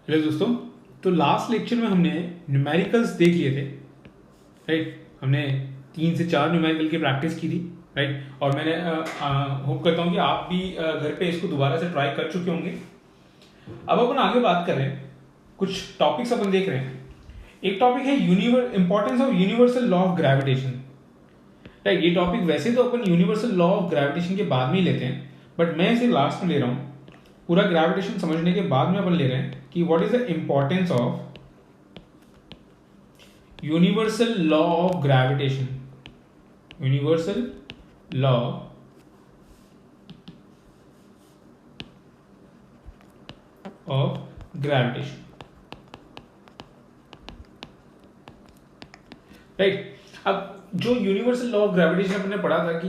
Hello दोस्तों। तो last lecture में हमने न्यूमेरिकल्स देख लिए थे, राइट। हमने 3 से 4 न्यूमेरिकल की प्रैक्टिस की थी, राइट। और मैंने होप करता हूँ कि आप भी घर पे इसको दोबारा से ट्राई कर चुके होंगे। अब अपन आगे बात कर रहे हैं, कुछ टॉपिक्स अपन देख रहे हैं। एक टॉपिक है importance of universal law of gravitation, right. ये टॉपिक वैसे तो अपन यूनिवर्सल लॉ ऑफ ग्रेविटेशन के बाद में ही लेते हैं, बट मैं इसे लास्ट में ले रहा हूँ। पूरा ग्रेविटेशन समझने के बाद में अपन ले रहे हैं कि what is the importance of universal law of gravitation. Universal law of gravitation, right. अब जो यूनिवर्सल लॉ ऑफ ग्रेविटेशन अपन ने पढ़ा था कि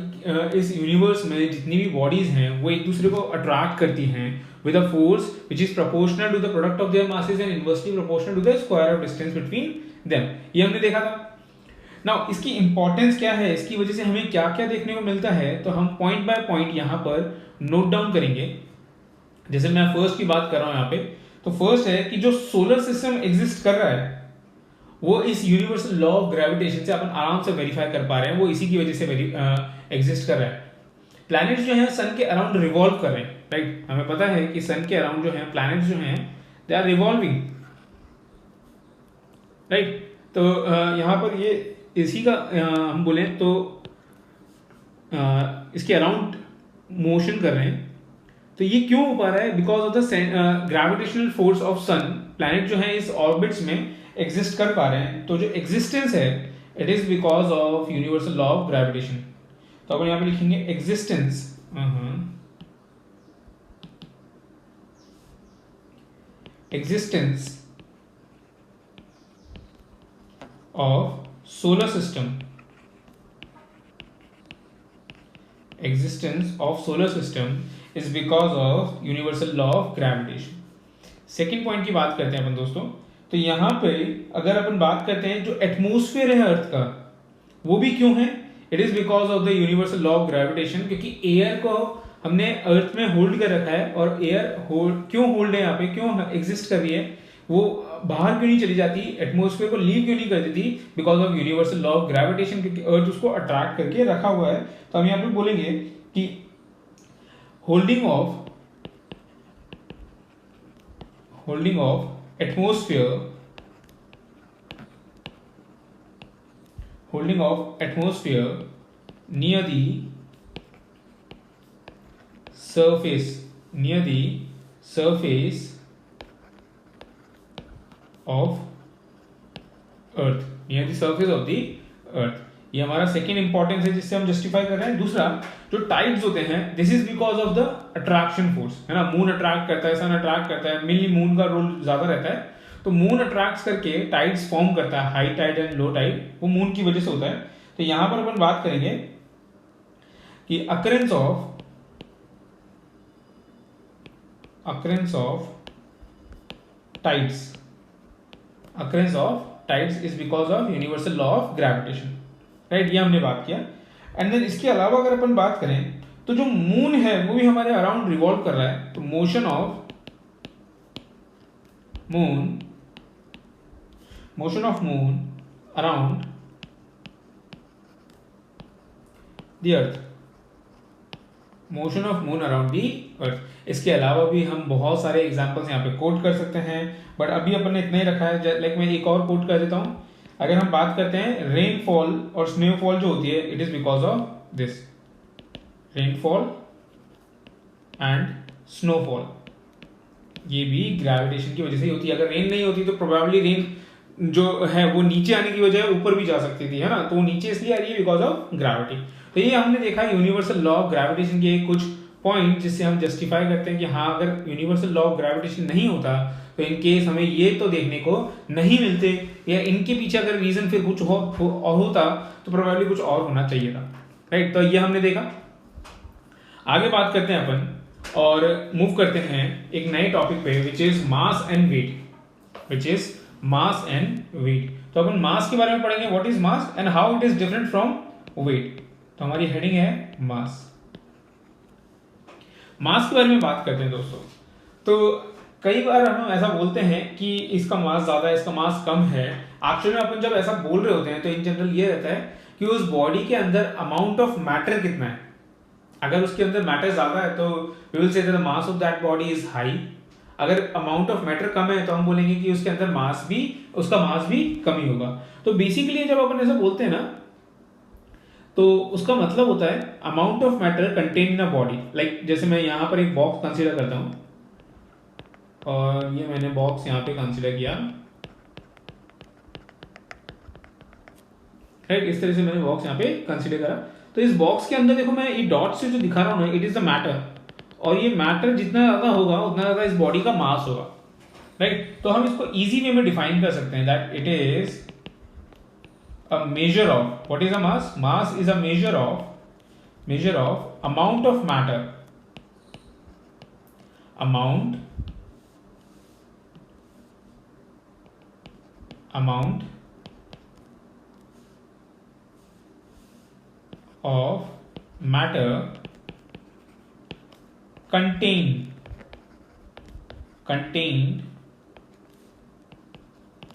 इस यूनिवर्स में जितनी भी बॉडीज हैं वो एक दूसरे को अट्रैक्ट करती हैं with a force which is proportional to the product of their masses and inversely proportional to the square of distance between them। ये हमने देखा था। नाउ इसकी इंपॉर्टेंस क्या है, इसकी वजह से हमें क्या क्या देखने को मिलता है, तो हम पॉइंट बाय पॉइंट यहाँ पर नोट डाउन करेंगे। जैसे मैं फर्स्ट की बात कर रहा हूँ यहाँ पे, तो फर्स्ट है कि जो सोलर सिस्टम एग्जिस्ट कर रहा है वो इस यूनिवर्सल लॉ ऑफ ग्रेविटेशन से अपन आराम से वेरीफाई कर पा रहे हैं, वो इसी की वजह से एग्जिस्ट कर रहा है। प्लैनेट्स जो हैं सन के अराउंड रिवॉल्व कर रहे हैं, राइट। हमें पता है कि सन के अराउंड जो है प्लैनेट्स जो हैं दे आर रिवॉल्विंग, राइट। तो यहाँ पर ये इसी का हम बोले तो इसके अराउंड मोशन कर रहे हैं। तो ये क्यों हो पा रहा है? Because of the gravitational force of sun. Planet जो है इस ऑर्बिट्स में एग्जिस्ट कर पा रहे हैं, तो जो एग्जिस्टेंस है it is because of universal law of gravitation. तो अपन यहाँ पे लिखेंगे existence existence of solar system, existence of solar system is because of universal law of gravitation। Second point की बात करते हैं अपन दोस्तों। तो यहाँ पे अगर अपन बात करते हैं जो एटमोस्फेयर है अर्थ का, वो भी क्यों है? It is because of the universal law of gravitation, क्योंकि एयर को हमने अर्थ में होल्ड कर रखा है। और एयर क्यों होल्ड है यहाँ पे, क्यों एग्जिस्ट कर रही है, वो बाहर क्यों नहीं चली जाती, एटमोस्फेयर को लीव क्यों नहीं कर देती? Because of universal law of gravitation, क्योंकि अर्थ उसको अट्रैक्ट करके रखा हुआ है। तो हम यहाँ पे बोलेंगे कि holding of atmosphere near the surface of earth। ये हमारा सेकेंड इंपॉर्टेंस है जिससे हम जस्टिफाई कर रहे हैं। दूसरा, जो टाइड्स होते हैं this is because of the attraction force, है ना। मून अट्रैक्ट करता है, सन अट्रैक्ट करता है, मेनली मून का रोल ज्यादा रहता है। तो मून अट्रैक्ट करके टाइड्स फॉर्म करता है, high tide and low tide, वो मून की वजह से होता है। तो यहां पर अपन बात करेंगे कि occurrence of tides is because of universal law of gravitation, right. ये हमने बात किया। एंड देन इसके अलावा अगर अपन बात करें तो जो मून है वो भी हमारे अराउंड रिवॉल्व कर रहा है। तो motion of moon around the earth, motion of moon around the earth. इसके अलावा भी हम बहुत सारे एग्जांपल्स यहाँ पे कोट कर सकते हैं, बट अभी अपन ने इतना ही रखा है। लाइक मैं एक और कोट कर देता हूँ। अगर हम बात करते हैं रेनफॉल और स्नोफॉल जो होती है, it is because of this, rainfall and snowfall, ये भी ग्रेविटेशन की वजह से ही होती है। अगर रेन नहीं होती तो प्रोबेबली रेन जो है वो नीचे आने की वजह ऊपर भी जा सकती थी, है ना। तो वो नीचे इसलिए आ रही है बिकॉज ऑफ ग्रेविटी। तो ये हमने देखा यूनिवर्सल लॉ ऑफ ग्रेविटेशन के कुछ पॉइंट जिससे हम जस्टिफाई करते हैं कि हाँ, अगर यूनिवर्सल लॉ ऑफ ग्रेविटेशन नहीं होता तो इन केस हमें ये तो देखने को नहीं मिलते, या इनके पीछे अगर रीजन फिर कुछ और होता तो प्रोबेबली कुछ और होना चाहिए था, राइट। तो ये हमने देखा। आगे बात करते हैं अपन और मूव करते हैं एक नए टॉपिक पे, which is mass and weight. तो अपन मास के बारे में पढ़ेंगे, what is mass and how it is different from weight. तो हमारी हेडिंग है मास के बारे में बात करते हैं दोस्तों। तो कई बार हम ऐसा बोलते हैं कि इसका मास ज़्यादा है, इसका मास कम है। एक्चुअली में अपन जब ऐसा बोल रहे होते हैं तो इन जनरल ये रहता है कि उस बॉडी के अंदर अमाउंट ऑफ मैटर कितना है। अगर उसके अंदर मैटर ज़्यादा है तो we will say the mass of that body is high. अगर अमाउंट ऑफ मैटर कम है तो हम बोलेंगे कि उसके अंदर उसका मास भी कम ही होगा। तो बेसिकली जब अपन ऐसा बोलते हैं ना तो उसका मतलब होता है amount of matter contain in a body. Like जैसे मैं यहाँ पर एक बॉक्स कंसीडर करता हूँ और ये मैंने बॉक्स यहाँ पे कंसीडर किया, राइट। इस तरह से मैंने बॉक्स यहाँ पे कंसीडर करा। तो इस बॉक्स के अंदर देखो मैं ये डॉट से जो दिखा रहा हूँ ना, इट इज द मैटर। और ये मैटर जितना ज्यादा होगा उतना ज्यादा इस बॉडी का मास होगा, राइट। तो हम इसको इजी वे में डिफाइन कर सकते हैं that it is a measure of what is a mass is a measure of amount of matter amount of matter contained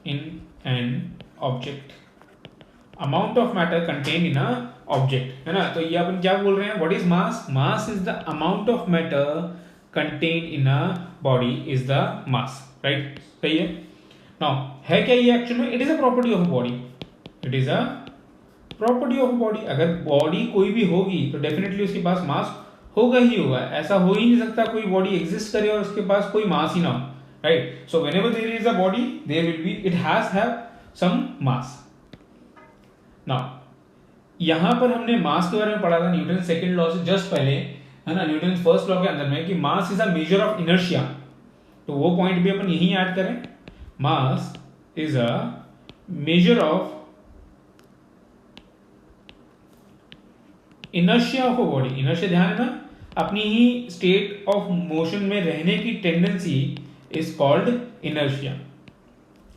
in an object। Amount of matter contain in a object, है ना। तो ये अपन क्या बोल रहे हैं, what is mass? Mass is the amount of matter contain in a body is the mass, right. सही है। नाउ है क्या ये एक्चुअली में? It is a property of body. It is a property of body. अगर body कोई भी होगी तो डेफिनेटली उसके पास मास होगा ही होगा। ऐसा हो ही नहीं सकता कोई बॉडी एग्जिस्ट करे और उसके पास कोई मास ही ना हो, right. So whenever there is a body there will be it has have some mass. Now यहां पर हमने मास के बारे में पढ़ा था न्यूटन सेकंड लॉ से जस्ट पहले, है ना, न्यूटन फर्स्ट लॉ के अंदर में कि mass is a measure of inertia. तो वो पॉइंट भी अपन यही ऐड करें, मास is a measure of inertia of a body. Inertia ध्यान है ना, अपनी ही स्टेट ऑफ मोशन में रहने की tendency is called inertia,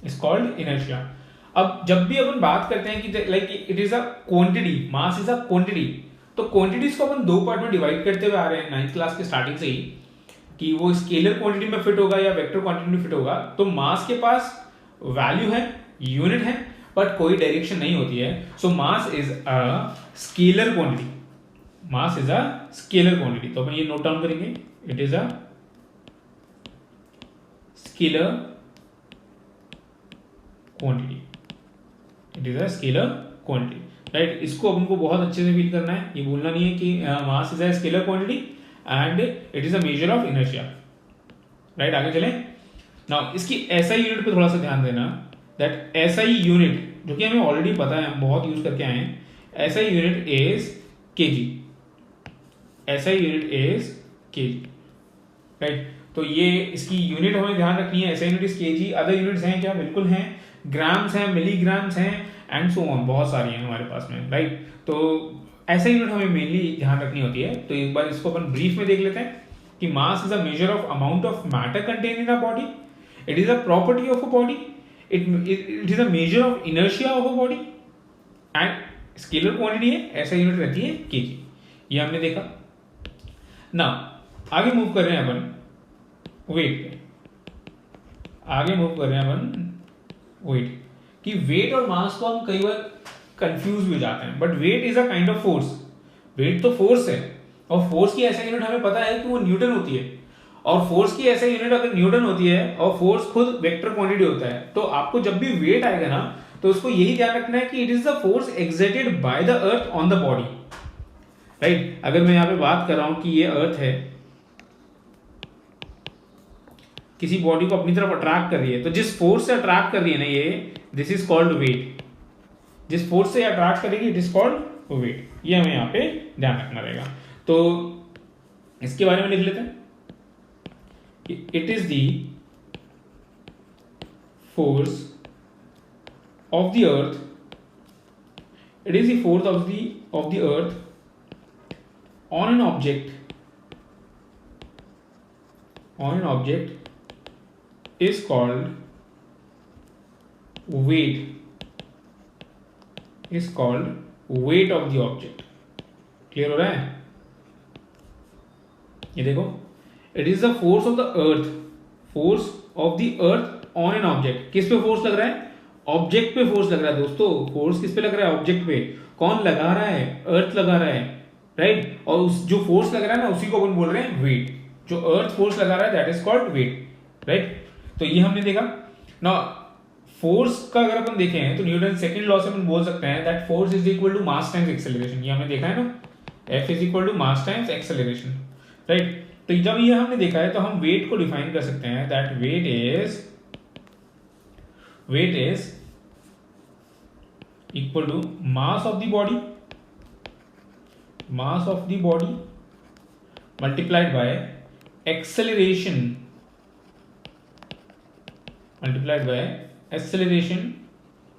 is called inertia. अब जब भी अपन बात करते हैं कि like it is a quantity, mass is a quantity, तो क्वांटिटीज को अपन दो पार्ट में डिवाइड करते हुए आ रहे हैं 9th क्लास के स्टार्टिंग से ही, कि वो स्केलर क्वांटिटी में फिट होगा या वेक्टर क्वांटिटी में फिट होगा। तो मास के पास वैल्यू है, यूनिट है, बट कोई डायरेक्शन नहीं होती है। So mass is a scalar quantity, mass is a scalar quantity. तो अपन ये नोट डाउन करेंगे, it is a scalar quantity, it is a scalar quantity, right. इसको अपन को बहुत अच्छे से फील करना है। ये बोलना नहीं है कि mass is a scalar quantity and it is a measure of inertia, right. आगे चलें। नाउ इसकी एसआई यूनिट पे थोड़ा सा ध्यान देना, दैट एसआई यूनिट जो कि हमें ऑलरेडी पता है, हम बहुत यूज करके आए हैं, SI unit is KG, SI unit is KG, right. तो ये इसकी यूनिट हमें ध्यान रखनी है, SI unit is KG. Other units हैं क्या? बिल्कुल हैं, ग्राम्स हैं, मिलीग्राम्स हैं एंड सो ऑन, बहुत सारी हैं हमारे पास में, राइट। तो ऐसा यूनिट हमें मेनली ध्यान रखनी होती है। तो एक बार इसको अपन ब्रीफ में देख लेते हैं कि mass is a measure of amount of matter contain in a body, it is a property of a body, it is a measure of inertia of a body and scalar quantity है, ऐसा unit रहती है KG. ये हमने देखा ना। आगे move कर रहे हैं अपन वेट पे, आगे मूव कर रहे हैं अपन वेट, कि वेट और मास को हम कई बार कंफ्यूज भी जाते हैं, but weight is a kind of force. Weight तो फोर्स है और फोर्स की ऐसा यूनिट हमें पता है कि वो न्यूटन होती है। और फोर्स की ऐसा यूनिट अगर न्यूटन होती है और फोर्स खुद वेक्टर क्वांटिटी होता है, तो आपको जब भी वेट आएगा ना तो उसको यही ध्यान रखना है कि it is the force exerted by the earth on the body, right. अगर मैं यहां पे बात कर रहा हूं कि ये अर्थ है, किसी बॉडी को अपनी तरफ अट्रैक्ट कर रही है, तो जिस फोर्स से अट्रैक्ट कर रही है ना ये, दिस इज कॉल्ड वेट। जिस फोर्स से अट्रैक्ट करेगी इट इज कॉल्ड वेट। ये हमें यहाँ पे ध्यान रखना रहेगा। तो इसके बारे में लिख लेते हैं, it is the force of the earth, it is the force of the earth on an object is called weight, is called weight of the object। Clear हो रहा है? ये देखो, it is the force of the earth, force of the earth on an object. किस पे force लग रहा है? ऑब्जेक्ट पे फोर्स लग रहा है दोस्तों। फोर्स किस पे लग रहा है? ऑब्जेक्ट पे। कौन लगा रहा है? अर्थ लगा रहा है, राइट। और उस जो फोर्स लग रहा है ना, उसी को अपन बोल रहे हैं वेट। जो अर्थ फोर्स लगा रहा है that is called weight, right. तो ये हमने देखा ना। फोर्स का अगर अपन देखें तो न्यूटन सेकंड लॉ से अपन बोल सकते हैं that force is equal to mass times acceleration. ये हमने देखा है ना, F is equal to mass times acceleration, right. तो जब ये हमने देखा है तो हम वेट को डिफाइन कर सकते हैं that weight is equal to mass of the body multiplied by acceleration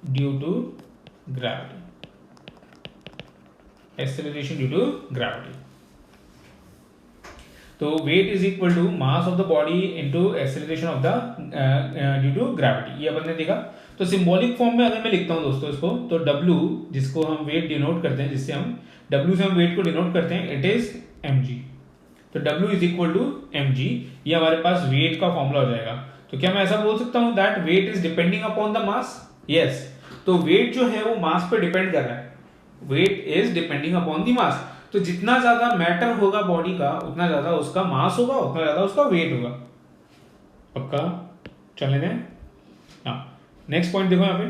due to gravity। तो weight is equal to mass of the body into acceleration of the due to gravity. ये अपन ने देखा। तो symbolic form में अगर मैं लिखता हूं दोस्तों इसको, तो W जिसको हम वेट डिनोट करते हैं, जिससे हम W से हम वेट को डिनोट करते हैं, इट इज mg। तो W is equal to mg। ये हमारे पास वेट का फॉर्मूला हो जाएगा। तो क्या मैं ऐसा बोल सकता हूं that weight is depending upon the mass? Yes. तो वेट जो है वो मास पे डिपेंड कर रहा है। Weight is depending upon the mass. तो जितना ज्यादा मैटर होगा बॉडी का, उतना ज्यादा उसका मास होगा, उतना ज्यादा उसका वेट होगा। पक्का? चलें दें। हाँ, नेक्स्ट पॉइंट देखो यहाँ पे,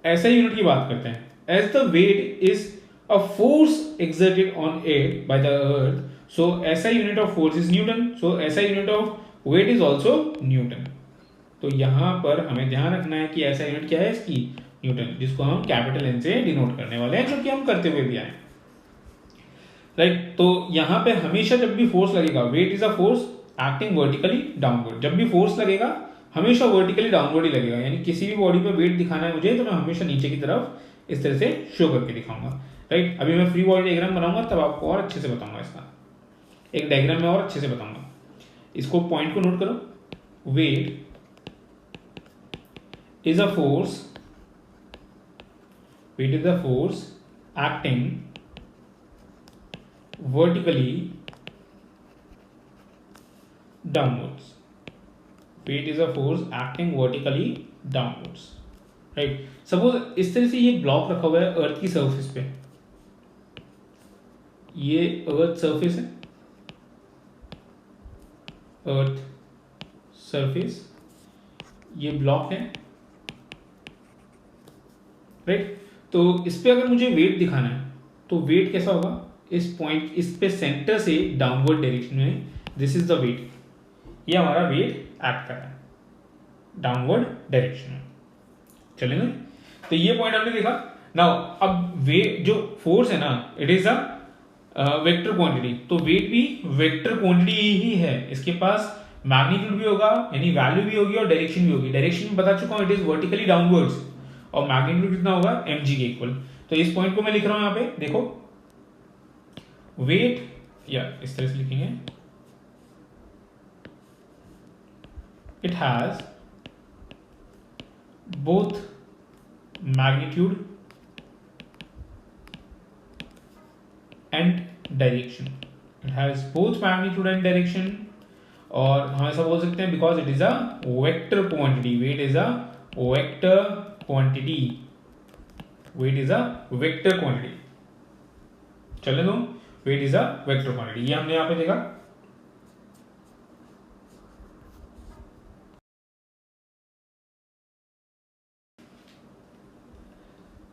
ऐसा यूनिट की बात करते हैं। As the weight is a force exerted on it by the earth, so SI unit of force is Newton, so SI unit of weight is also Newton। तो यहां पर हमें ध्यान रखना है कि SI यूनिट क्या है इसकी? न्यूटन, जिसको हम कैपिटल N से डिनोट करने वाले हैं, जो कि हम करते हुए भी आए, राइट। तो यहां पे हमेशा जब भी फोर्स लगेगा, weight is a force acting vertically downward. जब भी फोर्स लगेगा हमेशा वर्टिकली डाउनवर्ड ही लगेगा। यानी किसी भी बॉडी पे वेट दिखाना है मुझे, तो मैं हमेशा नीचे की तरफ इस तरह से शो करके दिखाऊंगा, राइट। अभी मैं फ्री बॉडी डायग्राम बनाऊंगा तब आपको और अच्छे से बताऊंगा। इसका एक डायग्राम में और अच्छे से बताऊंगा। इसको पॉइंट को नोट करो। Weight is a force acting vertically downwards. Weight is a force acting vertically downwards, right. Suppose इस तरह से ये ब्लॉक रखा हुआ है अर्थ की सरफेस पे। ये अर्थ सरफेस है, अर्थ सरफेस, ये ब्लॉक है, राइट। तो इस पे अगर मुझे वेट दिखाना है तो वेट कैसा होगा? इस पॉइंट, इस पे सेंटर से डाउनवर्ड डायरेक्शन में, दिस इज द वेट। ये हमारा वेट एक्ट कर रहा है डाउनवर्ड डायरेक्शन में, चलेंगे। तो ये पॉइंट हमने देखा। नाउ अब वेट जो फोर्स है ना, it is a vector quantity. तो वेट भी वेक्टर क्वांटिटी ही है। इसके पास मैग्नीट्यूड भी होगा, यानी वैल्यू भी होगी, और डायरेक्शन भी होगी। डायरेक्शन में बता चुका हूं, इट इज वर्टिकली डाउनवर्ड्स, और मैग्नीट्यूड कितना होगा? mg के इक्वल। तो इस पॉइंट को मैं लिख रहा हूं यहां पे, देखो वेट, या इस तरह से लिखेंगे, it has both magnitude and direction. It has both magnitude and direction, और हम ऐसा बोल सकते हैं because it is a vector quantity. Weight is a vector quantity. Weight is a vector quantity. चले दो, weight is a vector quantity. ये हमने यहां पे देखा।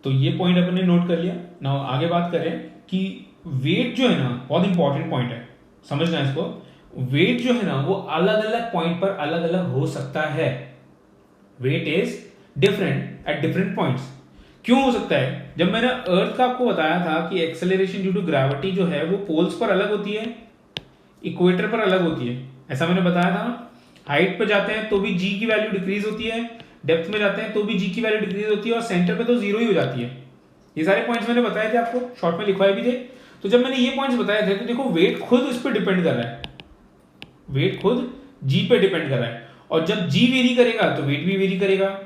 तो ये पॉइंट अपन ने नोट कर लिया। नाउ आगे बात करें कि वेट जो है ना, बहुत इंपॉर्टेंट पॉइंट है, समझना इसको। वेट जो है ना वो अलग अलग पॉइंट पर अलग अलग हो सकता है। Weight is different at different points. क्यों हो सकता है? जब मैंने अर्थ का आपको बताया था कि एक्सेलरेशन ड्यू टू ग्रेविटी जो है वो पोल्स पर अलग होती है, इक्वेटर पर अलग होती है, ऐसा मैंने बताया था ना। हाइट पे जाते हैं तो भी जी की वैल्यू डिक्रीज होती है, डेप्थ में जाते हैं तो भी जी की वैल्यू डिक्रीज होती है, और सेंटर पे तो जीरो ही हो जाती है। ये सारे पॉइंट्स मैंने बताए थे आपको, शॉर्ट में लिखवाए भी थे। तो जब मैंने ये पॉइंट्स बताए थे तो देखो वेट खुद उस पर डिपेंड कर रहा है। वेट खुद जी पे डिपेंड कर रहा है, और जब जी वेरी करेगा तो वेट भी वेरी करेगा,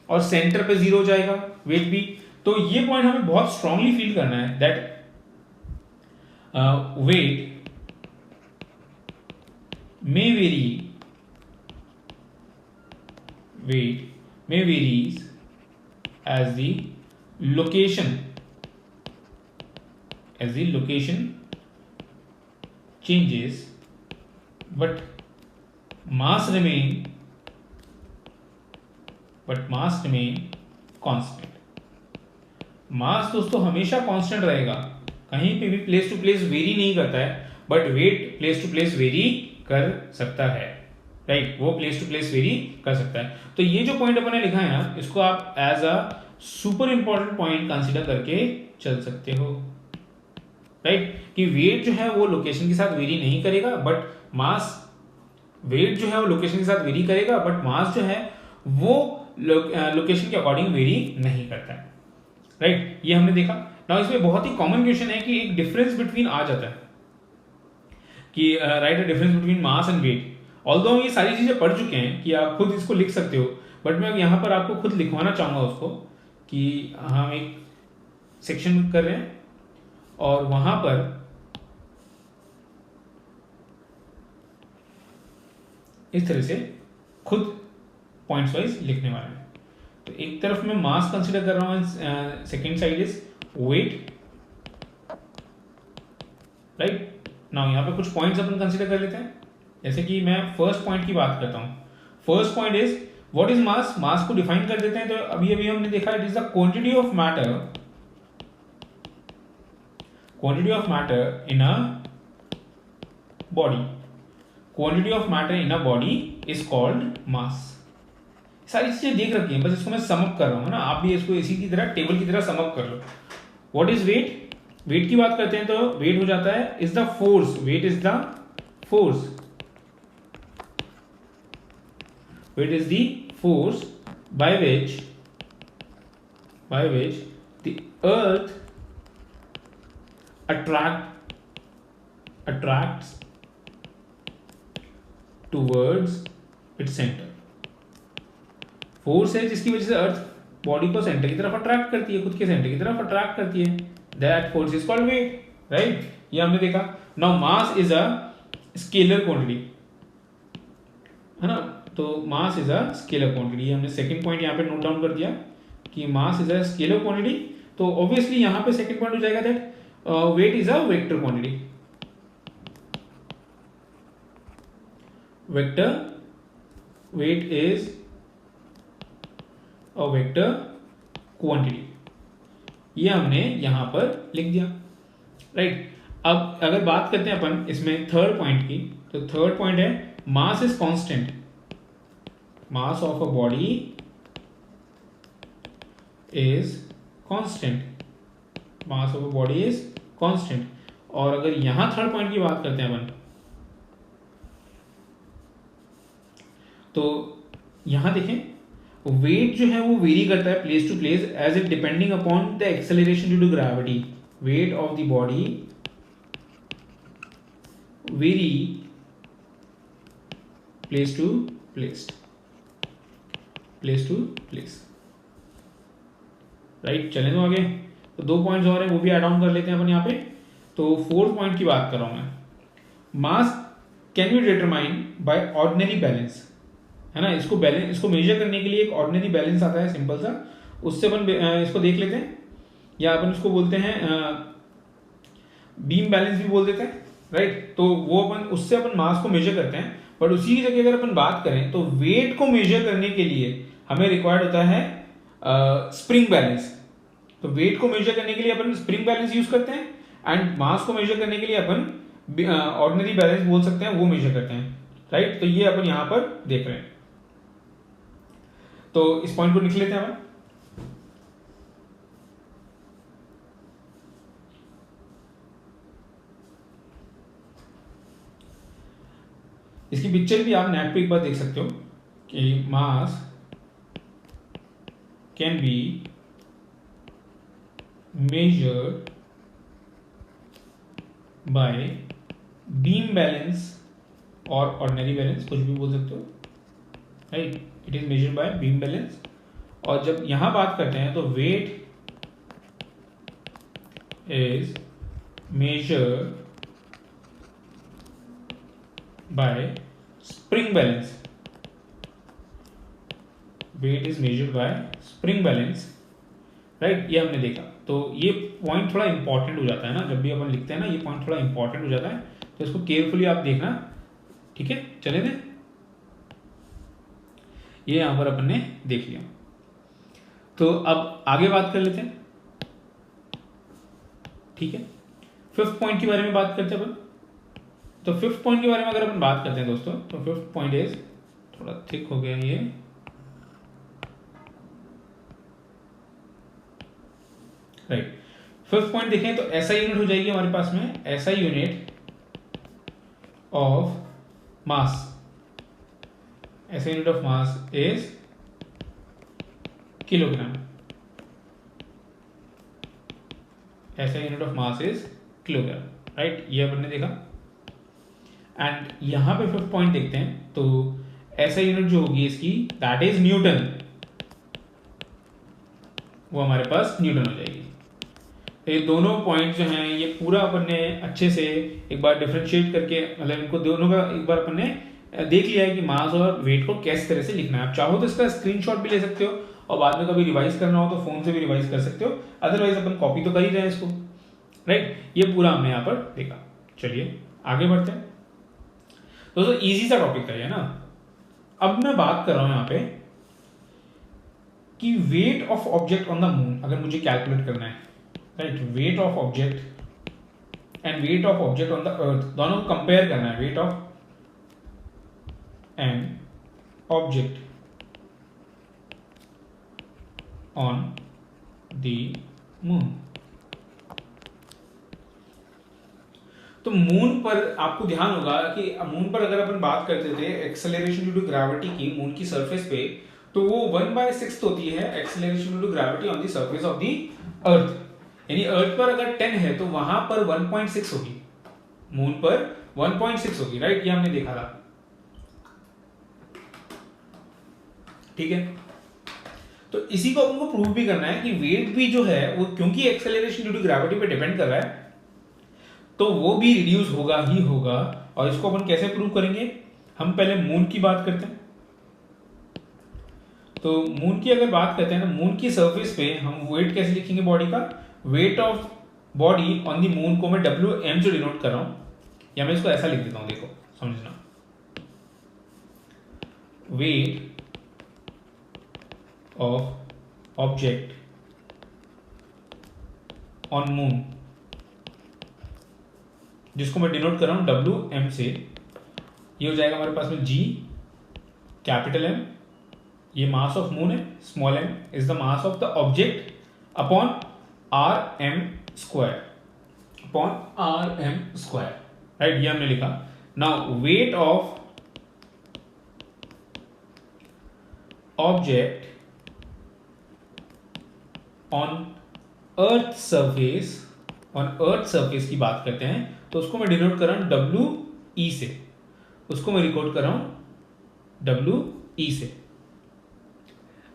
और सेंटर पे जीरो हो जाएगा वेट भी। तो ये पॉइंट हमें बहुत स्ट्रांगली फील करना है that weight may vary weight may varies as the location changes, but mass remain constant. मास दोस्तों हमेशा कांस्टेंट रहेगा, कहीं पे भी प्लेस टू प्लेस वेरी नहीं करता है, but weight place to place vary कर सकता है, राइट? वो प्लेस टू प्लेस वेरी कर सकता है. तो ये जो पॉइंट अपन ने लिखा है ना, इसको आप as a super important point consider करके चल सकते हो, राइट? कि वेट जो है वो लोकेशन के साथ वेरी नहीं करेगा, बट मास वेट जो है वो लोकेशन के साथ वेरी करेगा, बट मास जो है वो लोकेशन के अकॉर्डिंग वेरी नहीं करता है, राइट? ये हमने देखा. नाउ इसमें बहुत ही कॉमन क्वेश्चन है कि एक डिफरेंस बिटवीन आ जाता है कि right a difference between mass and weight. Although ये सारी चीजें पढ़ चुके हैं कि आप खुद इसको लिख सकते हो, बट मैं यहाँ पर आपको खुद लिखवाना चाहूंगा उसको कि हम एक सेक्शन कर रहे हैं और वहां पर इस तरह से खुद पॉइंट्स वाइज लिखने वाले हैं. तो एक तरफ मैं मास कंसीडर कर रहा हूं, second side is weight, right? Now यहाँ पे कुछ पॉइंट्स अपन कंसीडर कर लेते हैं. जैसे कि मैं फर्स्ट पॉइंट की बात करता हूं. First point is what is mass. Mass को डिफाइन कर देते हैं. तो अभी अभी हमने देखा it is the quantity of matter in a body. Quantity of matter in a body is called मास. सारी चीजें देख रखी हैं, बस इसको मैं समअप कर रहा हूं ना. आप भी इसको इसी की तरह टेबल की तरह समअप कर लो. What is weight. वेट की बात करते हैं तो वेट हो जाता है is the force. Weight is the force. Weight is the force by which the earth attracts towards its center. Force है जिसकी वजह से अर्थ बॉडी को सेंटर की तरफ अट्रैक्ट करती है, खुद के सेंटर की तरफ अट्रैक्ट करती है. That force is called weight, right? ये हमने देखा. Now mass is a scalar quantity, है ना? तो mass is a scalar quantity. हमने सेकंड पॉइंट यहाँ पे नोट डाउन कर दिया कि mass is a scalar quantity. तो ऑब्वियसली यहाँ पे सेकंड पॉइंट हो जाएगा that weight is a vector quantity. Weight is a vector quantity. ये हमने यहां पर लिख दिया, राइट? अब अगर बात करते हैं अपन इसमें थर्ड पॉइंट की, तो थर्ड पॉइंट है mass is constant. Mass of a body is constant. Mass of a body is constant. और अगर यहां थर्ड पॉइंट की बात करते हैं अपन, तो यहां देखें वेट जो है वो वेरी करता है place to place as it depending upon the acceleration due to gravity. Weight of the body vary place to place, right? चलें तो आगे. तो दो पॉइंट्स और हैं, वो भी ऐड ऑन कर लेते हैं अपन यहाँ पे. तो फोर्थ पॉइंट की बात कर रहा हूं मैं. मास can be determine by ordinary balance, है ना? इसको मेजर करने के लिए एक ऑर्डिनरी बैलेंस आता है सिंपल सा, उससे अपन इसको देख लेते हैं. या अपन इसको बोलते हैं बीम बैलेंस भी बोल देते हैं, राइट? तो वो अपन उससे अपन मास को मेजर करते हैं. बट उसी की जगह अगर अपन बात करें तो वेट को मेजर करने के लिए हमें रिक्वायर्ड होता है स्प्रिंग बैलेंस. तो वेट को मेजर करने के लिए अपन स्प्रिंग बैलेंस यूज करते हैं, एंड मास को मेजर करने के लिए अपन ऑर्डिनरी बैलेंस बोल सकते हैं, वो मेजर करते हैं, राइट? तो ये अपन यहां पर देख रहे हैं. तो इस पॉइंट को लिख लेते हैं अपन. इसकी पिक्चर भी आप नेट पे एक बार देख सकते हो कि mass can be measured by beam balance और ऑर्डिनरी बैलेंस, कुछ भी बोल सकते हो, right? It is measured by beam balance. और जब यहां बात करते हैं तो weight is measured by spring balance. Weight is measured by spring balance, right, ये हमने देखा। तो ये पॉइंट थोड़ा इंपॉर्टेंट हो जाता है ना, जब भी अपन लिखते हैं ना, ये पॉइंट थोड़ा इंपॉर्टेंट हो जाता है, तो इसको केयरफुली आप देखना, ठीक है। चले दें, ये यहां पर अपन ने देख लिया। तो अब आगे बात कर लेते हैं, ठीक है। फिफ्थ पॉइंट के बारे में बात करते हैं अपन। तो फिफ्थ पॉइंट के बारे में अगर अपन बात करते हैं दोस्तों, तो फिफ्थ पॉइंट इज, थोड़ा थिक हो गया ये, राइट। फिफ्थ पॉइंट देखें तो ऐसा यूनिट हो जाएगी हमारे पास में, ऐसा unit of mass, SI unit of mass is kilogram, SI unit of mass is kilogram, right, ये अपन ने देखा। एंड यहां पे फिफ्थ पॉइंट देखते हैं, तो ऐसा यूनिट जो होगी इसकी, दैट इज न्यूटन, वो हमारे पास न्यूटन हो जाएगी। ये दोनों पॉइंट जो हैं, ये पूरा अपन ने अच्छे से एक बार डिफरेंशिएट करके, मतलब इनको दोनों का एक बार अपन ने देख लिया है कि मास और वेट को किस तरह से लिखना है। आप चाहो तो इसका स्क्रीनशॉट भी ले सकते हो, और बाद में कभी रिवाइज करना हो तो फोन से भी रिवाइज कर सकते हो, अदरवाइज अपन कॉपी तो कर ही रहे हैं इसको, राइट। ये पूरा हमने यहाँ पर देखा। चलिए आगे बढ़ते हैं दोस्तों, इजी सा टॉपिक था ये ना। अब मैं बात कर रहा हूं यहाँ पे कि wait of object on the moon अगर मुझे कैलकुलेट करना है, right, wait of object and wait of object on the अर्थ, दोनों को कंपेयर करना है, weight of an object on the moon. तो मून पर आपको ध्यान होगा कि मून पर अगर अपन बात करते थे एक्सेलरेशन ड्यू टू ग्रेविटी की मून की सरफेस पे, तो वो 1/6 होती है acceleration due to gravity on the surface of the earth. यानी अर्थ पर अगर 10 है तो वहां पर 1.6 होगी, मून पर 1.6 होगी, राइट, ये हमने देखा था, ठीक है। तो इसी को अपन को प्रूव भी करना है कि वेट भी जो है वो, क्योंकि एक्सेलरेशन ड्यू टू ग्रेविटी पे डिपेंड कर रहा है, तो वो भी रिड्यूस होगा ही होगा। और इसको अपन कैसे प्रूव करेंगे, हम पहले मून की बात करते हैं। तो मून की अगर बात करते हैं ना, मून की सरफेस पे हम वेट कैसे लिखेंगे बॉडी का, weight of body on the moon को मैं WM से डिनोट कर रहा हूं, या मैं इसको ऐसा लिख देता हूं, देखो समझना, wait of object on moon, जिसको मैं डिनोट कर रहा हूं WM से, ये हो जाएगा हमारे पास में G कैपिटल M, ये मास ऑफ मून है, small m is the mass of the object upon RM square, upon RM square, right, ये हमने लिखा। Now wait of object on earth surface, on earth surface की बात करते हैं, तो उसको मैं डिनोट कर रहा हूं WE से, उसको मैं रिकॉर्ड कर रहा हूं WE से,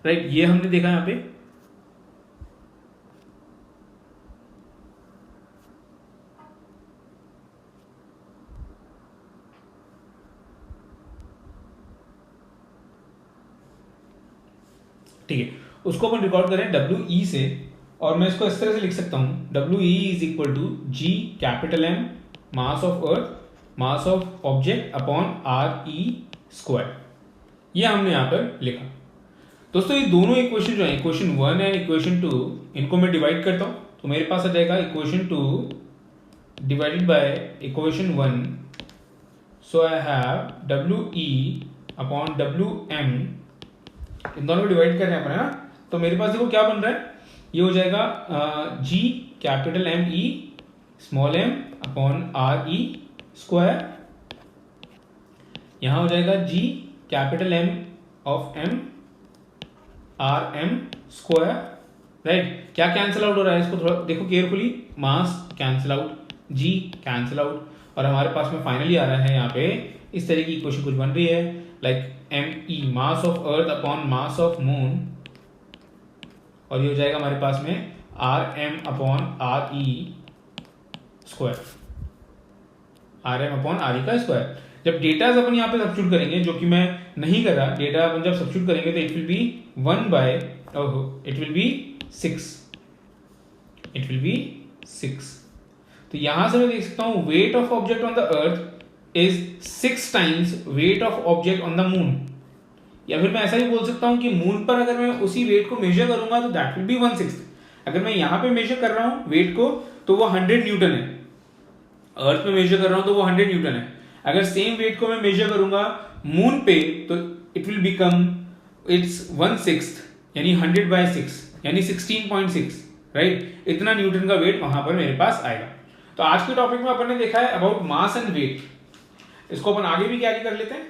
राइट, ये हमने देखा यहां पे। ठीक है, उसको अपन रिकॉर्ड करें WE से, और मैं इसको इस तरह से लिख सकता हूं, WE is equal to G capital M mass of earth, mass of object upon RE square, ये हमने यहां पर लिखा। दोस्तों ये दोनों इक्वेशन जो है, इक्वेशन 1 एंड इक्वेशन 2, इनको मैं डिवाइड करता हूं, तो मेरे पास आ जाएगा equation 2 divided by equation 1, so I have WE upon WM, इन दोनों को डिवाइड कर रहे हैं अपन, है ना। तो मेरे पास देखो क्या बन रहा है, ये हो जाएगा G capital ME small m upon RE square, यहां हो जाएगा G capital M of M RM square, right. क्या कैंसिल आउट हो रहा है, इसको थोड़ा देखो carefully, mass cancel out, G cancel out, और हमारे पास में फाइनली आ रहा है यहाँ पे इस तरह की इक्वेशन कुछ बन रही है, like ME mass of earth upon mass of moon, और ये हो जाएगा हमारे पास में RM upon RE square, RM upon RE का स्क्वायर। जब डेटा अपन यहाँ पे सब्स्टिट्यूट करेंगे, जो कि मैं नहीं कर रहा, डेटा अपन जब सब्स्टिट्यूट करेंगे तो it will be 1 by it will be 6, it will be 6। तो यहां से मैं देख सकता हूं weight of object on the earth is 6 times weight of object on the moon. या फिर मैं ऐसा भी बोल सकता हूं कि मून पर अगर मैं उसी वेट को मेजर करूंगा तो दैट विल बी 1/6। अगर मैं यहां पे मेजर कर रहा हूं वेट को तो वो 100 न्यूटन है, अर्थ में मेजर कर रहा हूं तो वो 100 न्यूटन है। अगर सेम वेट को मैं मेजर करूंगा मून पे तो इट विल बिकम इट्स 1/6 यानी 100/6 यानी 16.6, राइट। इतना न्यूटन का वेट वहां पर मेरे पास आएगा। तो आज के टॉपिक में अपन ने देखा है अबाउट मास एंड वेट। इसको अपन आगे भी कैरी कर लेते हैं।